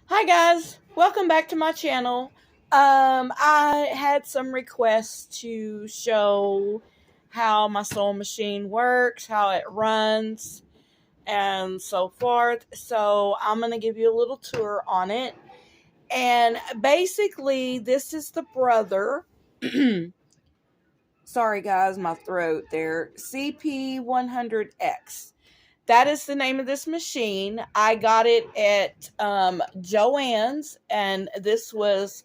Hi guys, welcome back to my channel. I had some requests to show how my sewing machine works, how it runs, and so forth. So I'm going to give you a little tour on it. And basically, this is the brother. Sorry guys, my throat there. CP100x. That is the name of this machine. I got it at Joann's, and this was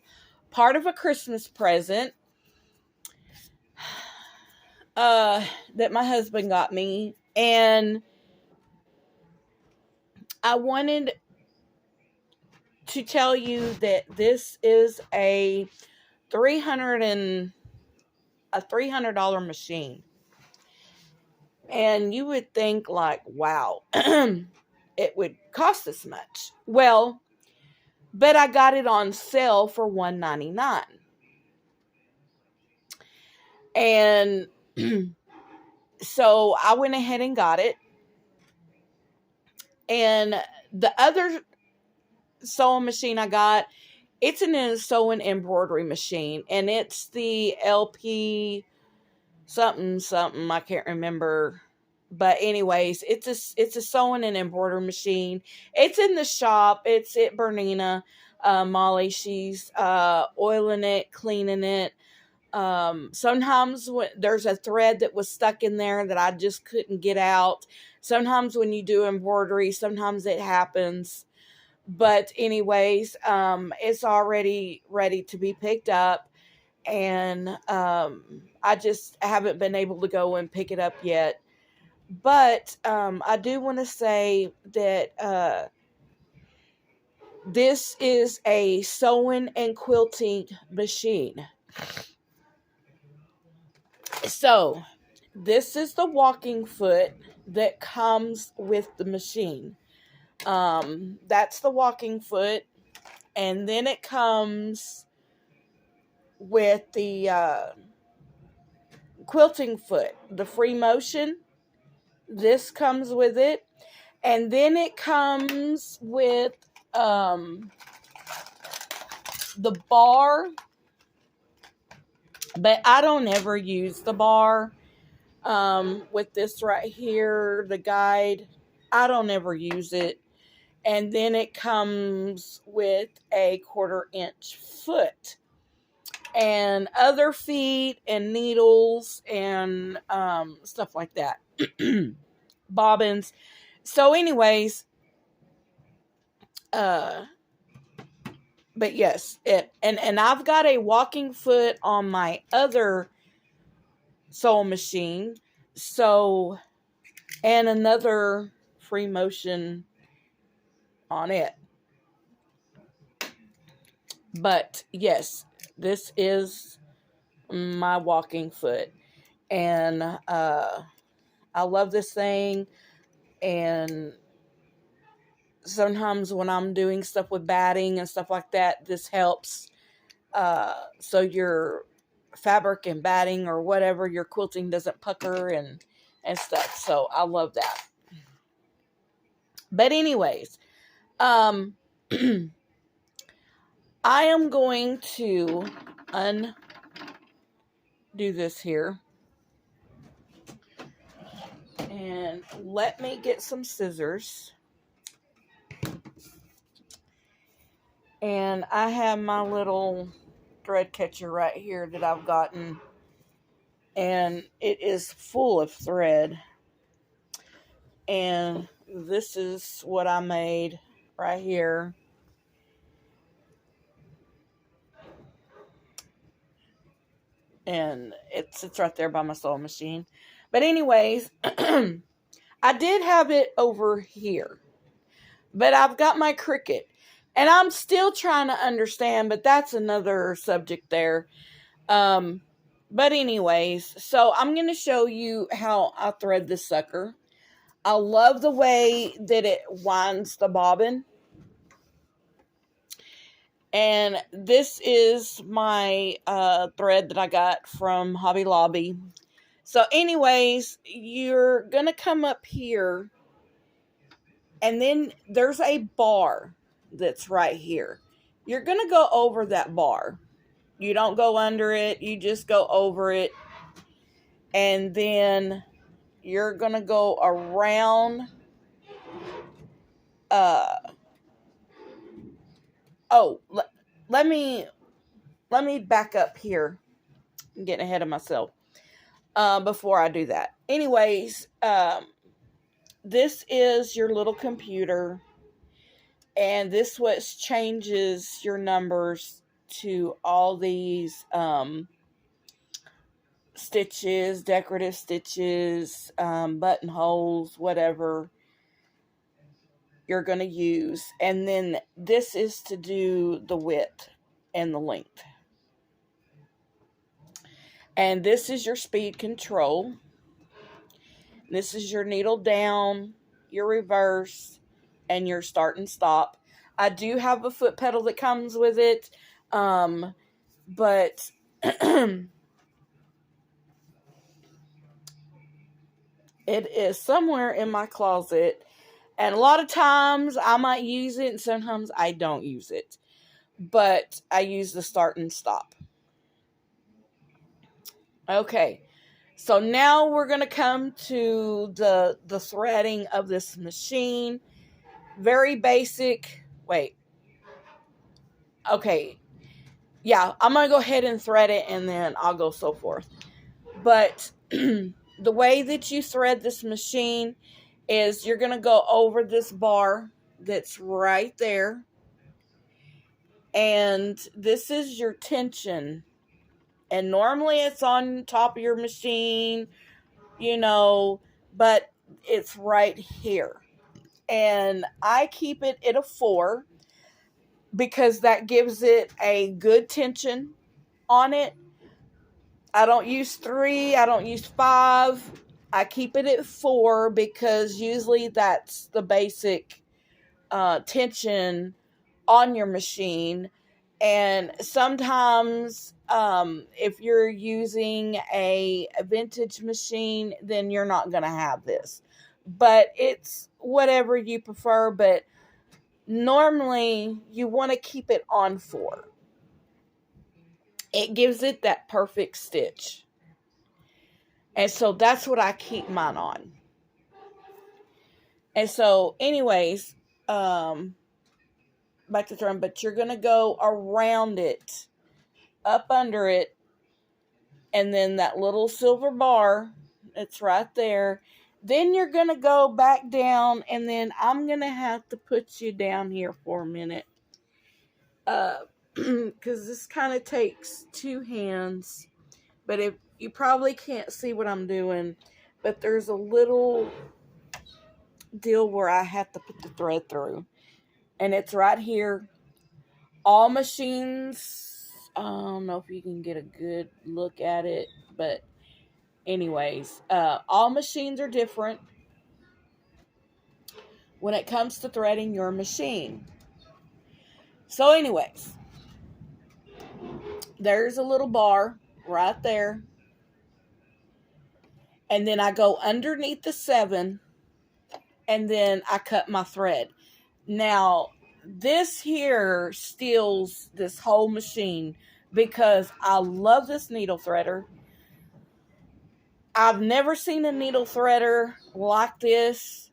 part of a Christmas present that my husband got me. And I wanted to tell you that this is a $300 machine. And you would think like, wow, it would cost this much. Well, but I got it on sale for $199. And so I went ahead and got it. And the other sewing machine I got, it's a sewing embroidery machine. And it's the LP something, I can't remember. But anyways, it's a sewing and embroidery machine. It's in the shop. It's at Bernina. Molly, she's oiling it, cleaning it. Sometimes when there's a thread that was stuck in there that I just couldn't get out. Sometimes when you do embroidery, sometimes it happens. But anyways, it's already ready to be picked up. And I just haven't been able to go and pick it up yet. But I do want to say that this is a sewing and quilting machine. So, this is the walking foot that comes with the machine. That's the walking foot. And then it comes with the quilting foot, the free motion. This comes with it. And then it comes with the bar. But I don't ever use the bar. With this right here, the guide, I don't ever use it. And then it comes with a 1/4 inch foot and other feet and needles and stuff like that. Bobbins. So anyways, but yes, and I've got a walking foot on my other sewing machine. So, and another free motion on it. But yes, this is my walking foot. And I love this thing. And sometimes when I'm doing stuff with batting and stuff like that, this helps. So your fabric and batting or whatever, your quilting doesn't pucker and stuff. So I love that. But anyways, I am going to undo this here. And let me get some scissors. And I have my little thread catcher right here that I've gotten. And it is full of thread. And this is what I made right here. And it sits right there by my sewing machine. But anyways, I did have it over here. But I've got my Cricut. And I'm still trying to understand, but that's another subject there. But anyways, so I'm going to show you how I thread this sucker. I love the way that it winds the bobbin. And this is my thread that I got from Hobby Lobby. So anyways, you're going to come up here. And then there's a bar. that's right here. You're going to go over that bar. You don't go under it. You just go over it. And then you're going to go around. Let me back up here. I'm getting ahead of myself before I do that. Anyways, this is your little computer. And this what changes your numbers to all these stitches, decorative stitches, buttonholes, whatever you're going to use. And then this is to do the width and the length. And this is your speed control. This is your needle down, your reverse, and your start and stop. I do have a foot pedal that comes with it, but it is somewhere in my closet, and a lot of times I might use it and sometimes I don't use it, but I use the start and stop. Okay, so now we're going to come to the threading of this machine. Very basic. Wait. Okay. Yeah, I'm going to go ahead and thread it and then I'll go so forth. But the way that you thread this machine is you're going to go over this bar that's right there. And this is your tension. And normally it's on top of your machine, but it's right here. And I keep it at a 4 because that gives it a good tension on it. I don't use 3. I don't use 5. I keep it at 4 because usually that's the basic tension on your machine. And sometimes if you're using a vintage machine, then you're not going to have this. But it's whatever you prefer. But normally you want to keep it on 4. It gives it that perfect stitch. And so that's what I keep mine on. And so anyways, back to thread, but you're going to go around it, up under it, and then that little silver bar, it's right there. Then you're going to go back down, and then I'm going to have to put you down here for a minute. Because this kind of takes 2 hands. But if you probably can't see what I'm doing, but there's a little deal where I have to put the thread through. And it's right here. All machines, I don't know if you can get a good look at it, but anyways, all machines are different when it comes to threading your machine. So anyways, there's a little bar right there. And then I go underneath the 7, and then I cut my thread. Now, this here steals this whole machine because I love this needle threader. I've never seen a needle threader like this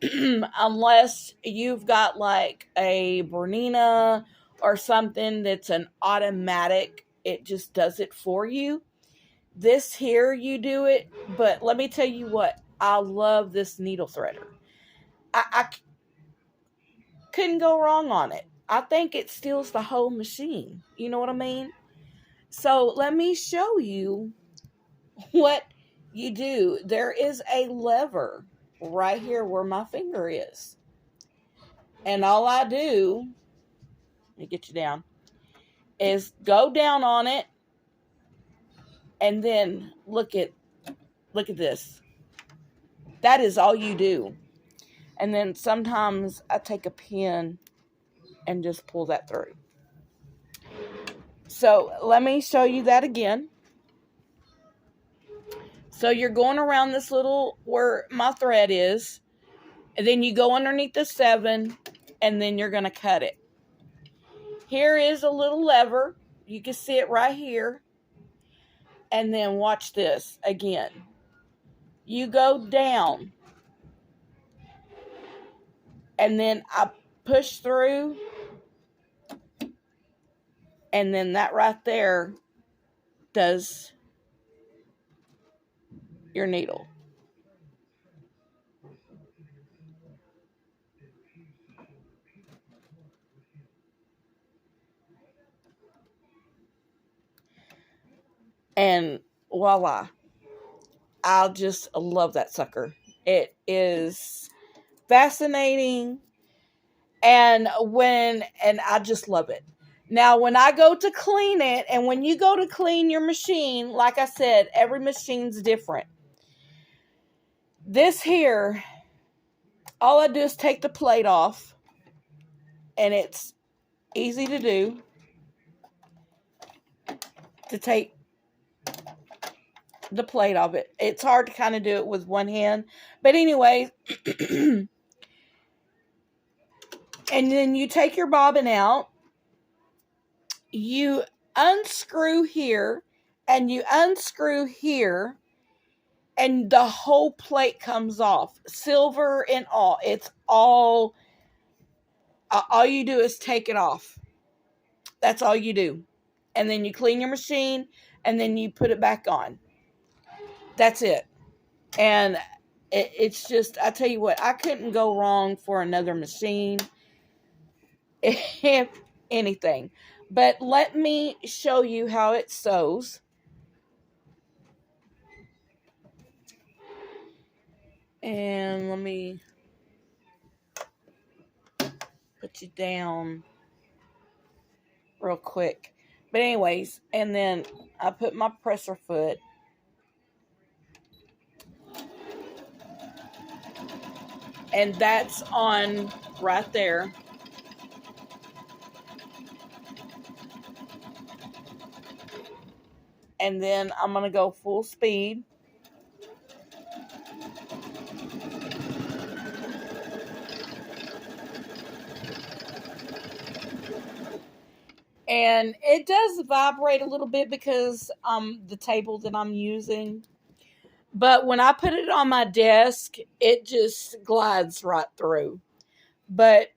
unless you've got like a Bernina or something that's an automatic. It just does it for you. This here, you do it. But let me tell you what, I love this needle threader. I couldn't go wrong on it. I think it steals the whole machine. You know what I mean? So let me show you what you do. There is a lever right here where my finger is. And all I do, let me get you down, is go down on it. And then look at this. That is all you do. And then sometimes I take a pin and just pull that through. So let me show you that again. So you're going around this little, where my thread is, and then you go underneath the 7, and then you're going to cut it. Here is a little lever. You can see it right here. And then watch this again. You go down. And then I push through. And then that right there does your needle. And voila. I just love that sucker. It is fascinating. And I just love it. Now, when I go to clean it, and when you go to clean your machine, like I said, every machine's different. This here, all I do is take the plate off, and it's easy to do to take the plate off it. It's hard to kind of do it with one hand. But anyway, and then you take your bobbin out. You unscrew here, and you unscrew here, and the whole plate comes off. Silver and all. It's all you do is take it off. That's all you do. And then you clean your machine, and then you put it back on. That's it. And it's just, I tell you what, I couldn't go wrong for another machine, if anything. But let me show you how it sews. And let me put you down real quick. But anyways, and then I put my presser foot. And that's on right there. And then I'm going to go full speed. And it does vibrate a little bit because the table that I'm using. But when I put it on my desk, it just glides right through. But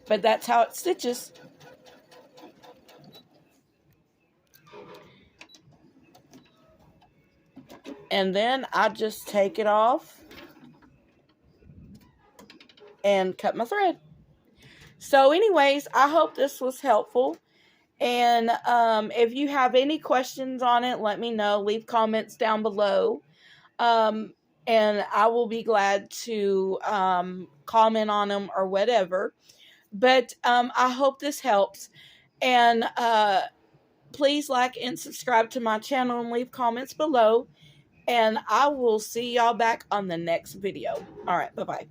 but that's how it stitches. And then I just take it off and cut my thread. So anyways, I hope this was helpful. And if you have any questions on it, let me know. Leave comments down below. And I will be glad to comment on them or whatever. But I hope this helps. And please like and subscribe to my channel and leave comments below. And I will see y'all back on the next video. All right, bye-bye.